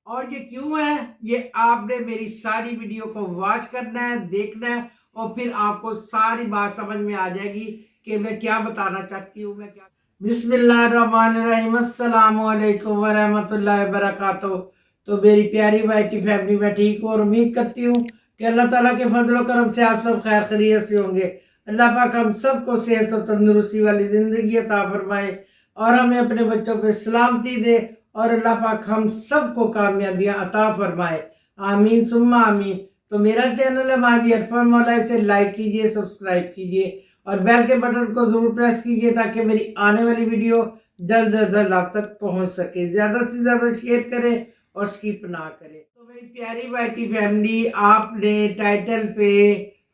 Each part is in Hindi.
और ये क्यों है, ये आपने मेरी सारी वीडियो को वॉच करना है, देखना है, और फिर आपको सारी बात समझ में आ जाएगी कि मैं क्या बताना चाहती हूँ। मैं क्या बिस्मिल्लाहिर्रहमानिर्रहीम, अस्सलामु अलैकुम वरहमतुल्लाहि वबरकातुहू। तो मेरी प्यारी भाई फैमिली में ठीक हो और उम्मीद करती हूँ कि अल्लाह ताला के फजल करम से आप सब खैर खैरियत से होंगे। अल्लाह पाक हम सबको सेहत और तंदुरुस्ती वाली ज़िंदगी अता फरमाए और हमें अपने बच्चों को सलामती दे और अल्लाह पाक हम सबको कामयाबियाँ अता फरमाए। आमीन सुम्मा आमीन। तो मेरा चैनल है माजी अरफान मौला, इसे लाइक कीजिए, सब्सक्राइब कीजिए और बेल के बटन को ज़रूर प्रेस कीजिए ताकि मेरी आने वाली वीडियो जल्द अज जल्द आप तक पहुंच सके। ज़्यादा से ज़्यादा शेयर करें और स्किप ना करें। तो मेरी प्यारी भाई फैमिली, आपने टाइटल पे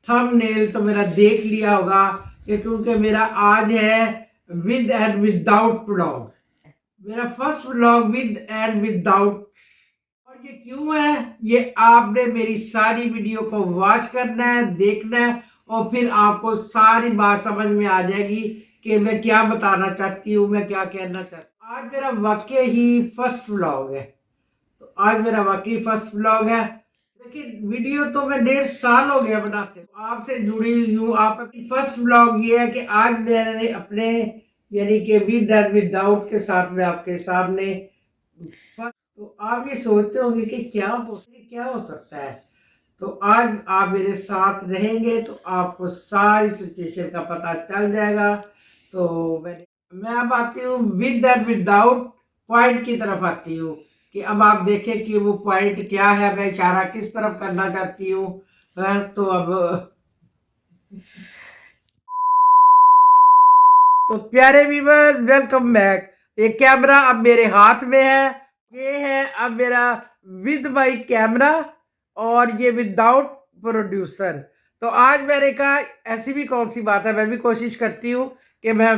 थंबनेल तो मेरा देख लिया होगा कि क्योंकि मेरा आज है विद एंड विदाउट व्लॉग, मेरा first vlog with and without. और ये क्यों है, ये आपने मेरी सारी वीडियो को वॉच करना है, देखना है, और फिर आपको सारी बात समझ में आ जाएगी कि मैं क्या बताना चाहती हूँ, मैं क्या कहना चाहती हूँ। आज मेरा वाकई ही फर्स्ट व्लॉग है। तो आज मेरा वाकई फर्स्ट व्लॉग है। देखिए, वीडियो तो मैं 1.5 साल हो गया बनाते आपसे जुड़ी हूँ। आप फर्स्ट व्लॉग ये है कि आज मैंने अपने यानी कि विद एंड विदाउट के साथ में आपके सामने। तो आप ये सोचते होंगे कि क्या हो सकता है। तो आज आप मेरे साथ रहेंगे तो आपको सारी सिचुएशन का पता चल जाएगा। तो मैं अब आती हूँ विद एंड विदाउट पॉइंट की तरफ आती हूँ कि अब आप देखें कि वो पॉइंट क्या है, मैं इशारा किस तरफ करना चाहती हूँ। तो अब तो प्यारे व्यूअर्स, वेलकम बैक। ये कैमरा अब मेरे हाथ में है। ये है अब मेरा विद माई कैमरा और ये विदाउट प्रोड्यूसर। तो आज मैंने कहा ऐसी भी कौन सी बात है, मैं भी कोशिश करती हूँ कि मैं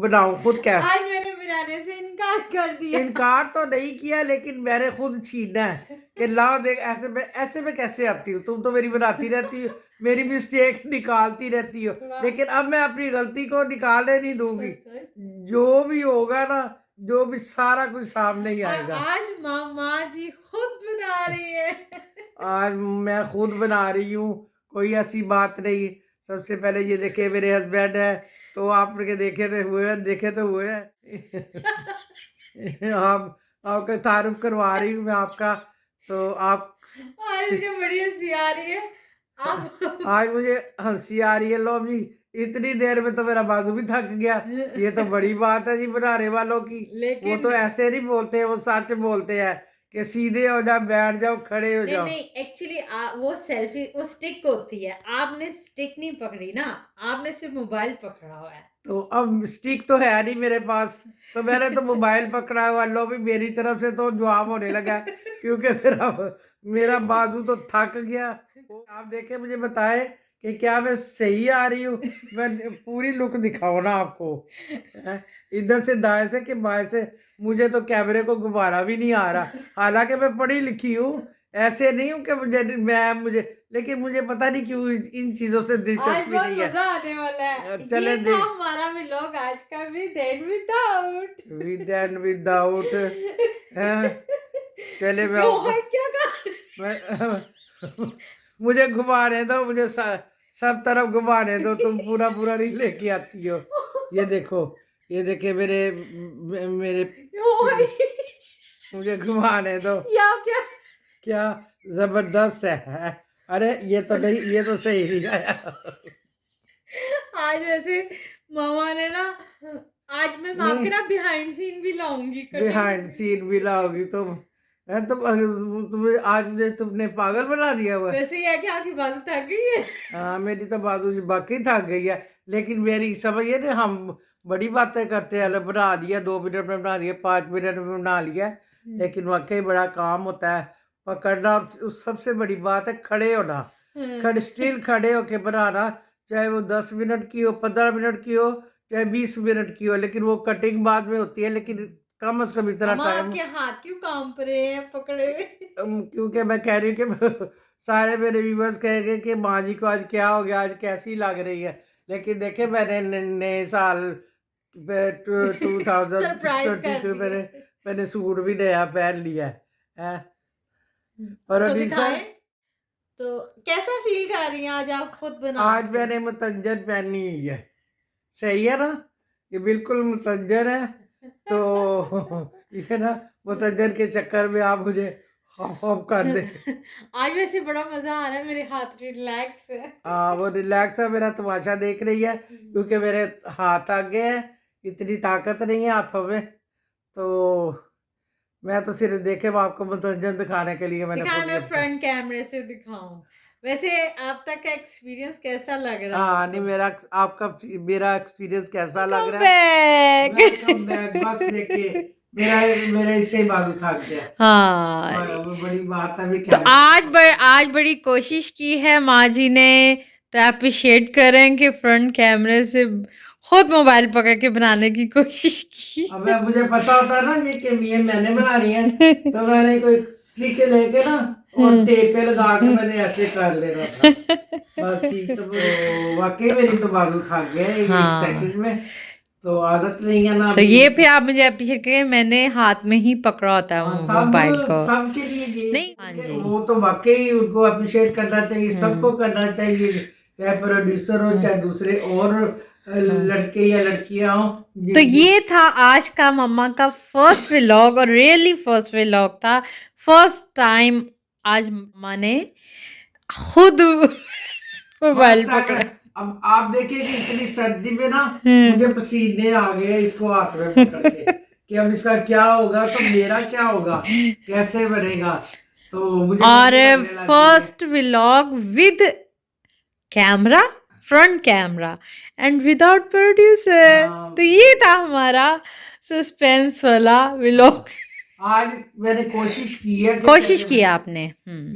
बनाऊं खुद। क्या आज मैंने बनाने से इनकार कर दिया। इनकार तो नहीं किया, लेकिन मैंने खुद छीना है कि लाओ देख, ऐसे में कैसे आती हूँ, तुम तो मेरी बनाती रहती हो, मेरी मिस्टेक निकालती रहती हो, लेकिन अब मैं अपनी गलती को निकालने नहीं दूंगी। जो भी होगा ना, जो भी सारा कुछ सामने ही आएगा। आज मामा जी खुद बना रही है। आज मैं खुद बना रही हूँ, कोई ऐसी बात नहीं। सबसे पहले ये देखे मेरे हस्बैंड है, तो आपके देखे तो हुए हैं, देखे तो हुए हैं। आप आपका तारुफ करवा रही हूँ मैं आपका। तो आप आज मुझे बड़ी हंसी आ रही है। आप आज मुझे हंसी आ रही है। लो जी, इतनी देर में तो मेरा बाजू भी थक गया। ये तो बड़ी बात है जी बनाने वालों की। वो तो ऐसे नहीं बोलते, वो सच बोलते हैं कि सीधे हो जाओ, बैठ जाओ, खड़े हो जाओ। नहीं एक्चुअली वो सेल्फी वो स्टिक होती है, आपने स्टिक नहीं पकड़ी ना, आपने सिर्फ मोबाइल पकड़ा हुआ है। तो अब स्टिक तो है नहीं मेरे पास, तो मैंने तो मोबाइल पकड़ा हुआ। लो भी मेरी तरफ से तो जवाब होने लगा क्योंकि मेरा बाजू तो थक गया। आप देखे, मुझे बताए कि क्या मैं सही आ रही हूँ। मैं पूरी लुक दिखाऊँ ना आपको, इधर से दाएं से कि बाएं से। मुझे तो कैमरे को गुब्बारा भी नहीं आ रहा, हालांकि मैं पढ़ी लिखी हूँ। ऐसे नहीं हूँ कि मुझे, लेकिन मुझे पता नहीं क्यों इन चीजों से आज दिलचस्पी बहुत नहीं है। मजा आने वाला है। चले ये था देख, हमारा व्लॉग आज का with and without. With and without. चले मैं क्यों है क्या कहा? मैं मुझे घुमाने दो, मुझे सब तरफ घुमाने दो, तुम पूरा पूरा नहीं लेके आती हो। ये देखो, ये देखे मेरे मेरे मुझे घुमाने दो। या क्या? क्या जबरदस्त है। अरे ये तो नहीं, ये तो सही नहीं आया। आज वैसे मामा ने ना, आज मैं माँ के नहीं, ना बिहाइंड सीन भी लाऊंगी कटिंग। बिहाइंड सीन भी लाओगी तुम। है तुम, तुम्हें आज मुझे तुमने पागल बना दिया हुआ है। वैसे ये है कि आपकी बाजू थक गई है। हाँ, मेरी तो बाजू से बाकी थक गई है। लेकिन मेरी समझिए ना, हम बड़ी बातें करते हैं, बना दिया 2 मिनट में, बना दिया 5 मिनट में, बना लिया। लेकिन वाकई बड़ा काम होता है पकड़ना। और उस सबसे बड़ी बात है खड़े होना, स्टिल खड़े होके बनाना। चाहे वो 10 मिनट की हो, 15 मिनट की हो, चाहे 20 मिनट की हो, लेकिन वो कटिंग बाद में होती है। लेकिन कम से कम इतना मामा टाइम, आपके हाथ क्यों कांप रहे हैं पकड़े हुए? क्योंकि मैं कह रही हूँ कि सारे मेरे व्यूवर्स कहेंगे कि माँ जी को आज क्या हो गया, आज कैसी लग रही है। लेकिन देखे, मैंने नए साल टू थाउजेंड सरप्राइज ट्वेंटी कर टू दिए। मैंने सूट भी नया पहन लिया है। तो प्रोड्यूसर दिखाएं। तो कैसा फील कर रही हैं आज आप खुद बना आज के? मैंने मुतंजन पहनी हुई है, सही है ना? ये बिल्कुल मुतंजन है। तो ये ना मुतंजन के चक्कर में आप मुझे हॉप हॉप कर दे। आज वैसे बड़ा मजा आ रहा है, मेरे हाथ रिलैक्स है। हाँ, वो रिलैक्स है, मेरा तमाशा देख रही है क्योंकि मेरे हाथ आगे हैं, इतनी ताकत नहीं है हाथों में। तो मैं तो सिर्फ देखे वो आपको मनोरंजन दिखाने के लिए मैंने दिखाएं, खुद मैं ये फ्रंट कैमरे से दिखाऊं। वैसे आप तक का एक्सपीरियंस कैसा लग रहा है हाँ नहीं, आपको? मेरा एक्सपीरियंस कैसा लग वेलकम रहा है? Welcome back. बैक। बस देखिए, मेरा मेरा इससे ही बाजू थक गया। हाँ, वो बड़ी बात है भी तो कैमरे आज बड़ी कोशिश की है माँ जी ने, तो अप्रिशिएट करें कि फ्रंट कैमरे से खुद मोबाइल पकड़ के बनाने की कोशिश की। अब मुझे पता होता ना ये मैंने बनानी है, तो मैंने कोई स्टिक लेके ना और टेप पे लगा के मैंने ऐसे कर लेना था। बस ठीक। तो वाकई मेरी तो बाजू थक गया एक हाँ, सेकंड में। तो आदत नहीं है ना तो अभी। ये फिर आप मुझे अप्रिशिएट करें, मैंने हाथ में ही पकड़ा होता है हाँ, मोबाइल को। सबके लिए ये नहीं, हाँ उनके- जी। वो तो वाकई उनको अप्रिशिएट करना चाहिए, सबको करना चाहिए, चाहे प्रोड्यूसर हो चाहे दूसरे और लड़के या लड़कियां हो। तो ये था आज का मम्मा का फर्स्ट व्लॉग, और रियली फर्स्ट व्लॉग था। फर्स्ट टाइम आज मम्मा ने खुद मोबाइल फर्स्ट टाइम। पकड़ा। अब आप देखिए कि इतनी सर्दी में ना हम्म। मुझे पसीने आ गए इसको हाथ में पकड़ के कि अब इसका क्या होगा, तो मेरा क्या होगा, कैसे बनेगा। तो मुझे और गर्मी लगने लग गई है। First vlog with camera, front camera and without producer. हाँ, तो ये था हमारा सस्पेंस वाला व्लॉग। आज मैंने कोशिश की है कि कोशिश चले की मैं आपने।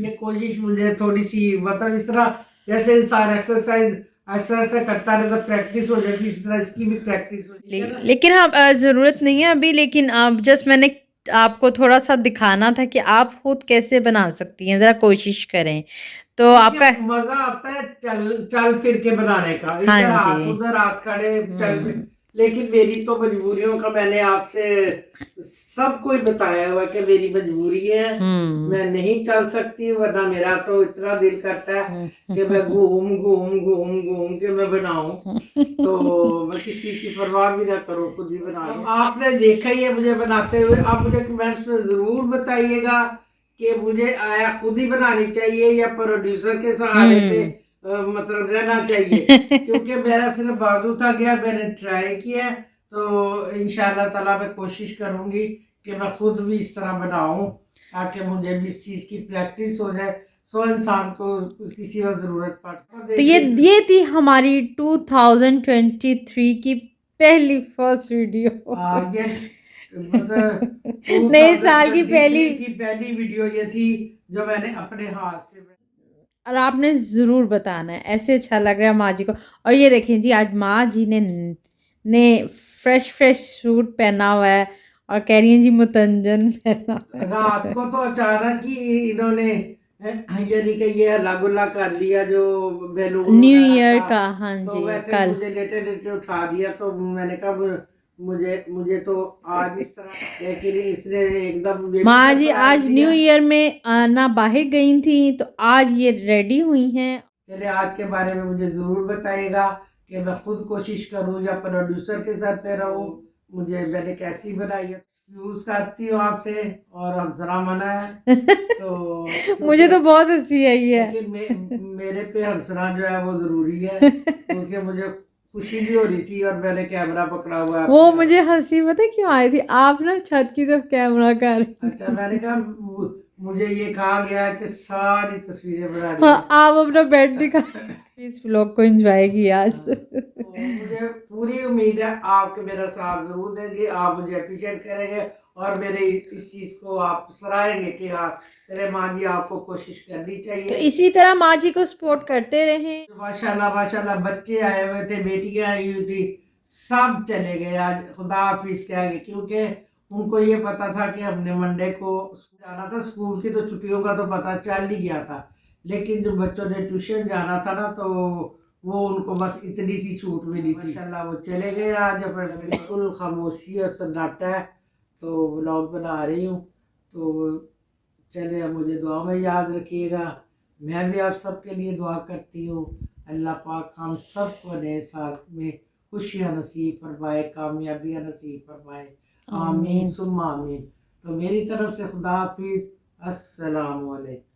ये कोशिश मुझे थोड़ी सी मतलब इस तरह जैसे इंसान एक्सरसाइज एक्सरसाइज करता रहता, प्रैक्टिस हो जाती, इस तरह इसकी भी प्रैक्टिस हो, ठीक है ना? लेकिन हाँ, ज़रूरत नहीं है अभी, लेकिन आप जस्ट मैंने आपको थोड़ा सा दिखाना था कि आप खुद कैसे बना सकती हैं, ज़रा कोशिश करें तो देखिए, आपका। मजा आता है चल चल फिर के बनाने का, हाँ इधर हाथ जी। उधर हाथ खड़े चल फिर। लेकिन मेरी तो मजबूरियों का मैंने आपसे सबको ही बताया हुआ कि मेरी मजबूरी है, मैं नहीं चल सकती, वरना मेरा तो इतना दिल करता है कि मैं घूम घूम घूम घूम के मैं बनाऊं। तो मैं किसी की परवाह भी ना करूं, खुद ही बना लूं। आपने देखा ही है मुझे बनाते हुए, आप मुझे कमेंट्स में जरूर बताइएगा कि मुझे आया खुद ही बनानी चाहिए या प्रोड्यूसर के सहारे पे मतलब रहना चाहिए। क्योंकि मेरा सिर्फ बाजू था गया, मैंने ट्राई किया है, तो इंशाल्लाह ताला मैं कोशिश करूंगी कि मैं खुद भी इस तरह बनाऊं ताकि मुझे भी इस चीज़ की प्रैक्टिस हो जाए, सो इंसान को किसी वक्त ज़रूरत पड़ती। तो ये थी हमारी 2023 की पहली फर्स्ट वीडियो। ये मतलब नए साल की 2023 की पहली वीडियो ये थी जो मैंने अपने हाथ से और आपने ज़रूर बताना है, ऐसे अच्छा लग रहा है माँ जी को। और ये देखें जी, आज माँ जी ने फ्रेश सूट पहना हुआ है और कह रही हैं जी मुतंजन पहना हुआ है। रात को तो अचानक ही इन्होंने यानी कि ये हल्ला गुल्ला कर लिया जो बैलून न्यू वगैरह ईयर का। का, हाँ तो जी, वैसे कल। मुझे लेटे लेटे उठा दिया, तो मैंने कहा मुझे मुझे तो आज इस तरह, लेकिन इसने एकदम मुझे भी माँ जी सरप्राइज आज न्यू दिया। ईयर में ना बाहर गई थी, तो आज ये रेडी हुई हैं। चलिए, आज के बारे में मुझे ज़रूर बताइएगा कि मैं खुद कोशिश करूं या प्रोड्यूसर के साथ पे रहूं, मुझे मैंने कैसी बनाई है। एक्सक्यूज करती हूँ आपसे, और हंसना मना है। तो मुझे तो बहुत हंसी आई है। लेकिन मेरे पे हंसना जो है वो ज़रूरी है क्योंकि मुझे खुशी भी हो रही थी और मैंने कैमरा पकड़ा हुआ है वो अपने हाथ मुझे में। हंसी पता है क्यों आई थी, आप ना छत की तरफ कैमरा कर रही अच्छा, थी। मैंने कहा मुझे ये कहा गया है कि सारी तस्वीरें बनानी हाँ, है। आप अपना बेड दिखा। इस व्लॉग को एंजॉय किया आज। तो मुझे पूरी उम्मीद है आप मेरा साथ जरूर देंगे, आप मुझे अप्रिशिएट करेंगे और मेरे इस चीज को आप सराहेंगे कि हाँ तेरे माँ जी आपको कोशिश करनी तो चाहिए। इसी तरह माँ जी को सपोर्ट करते रहें। माशाल्लाह माशाल्लाह, बच्चे आए हुए थे, बेटियां आई हुई थी, सब चले गए आज खुदा हाफिज कह के, क्योंकि उनको ये पता था कि हमने मंडे को जाना था। स्कूल की तो छुट्टियों का तो पता चल ही गया था, लेकिन जो बच्चों ने ट्यूशन जाना था ना, तो वो उनको बस इतनी सी छूट मिली थी। माशाल्लाह वो चले गए आज, पर बिल्कुल खामोशी और सन्नाटा है। तो व्लॉग बना रही हूँ, तो चले, अब मुझे दुआ में याद रखिएगा। मैं भी आप सबके लिए दुआ करती हूँ। अल्लाह पाक हम सबको नए साल में खुशियाँ नसीब फरमाए, कामयाबियाँ नसीब फरमाए। आमीन आमीन। सुम्मा आमीन। तो मेरी तरफ से खुदा हाफिज, अस्सलाम वालेकुम।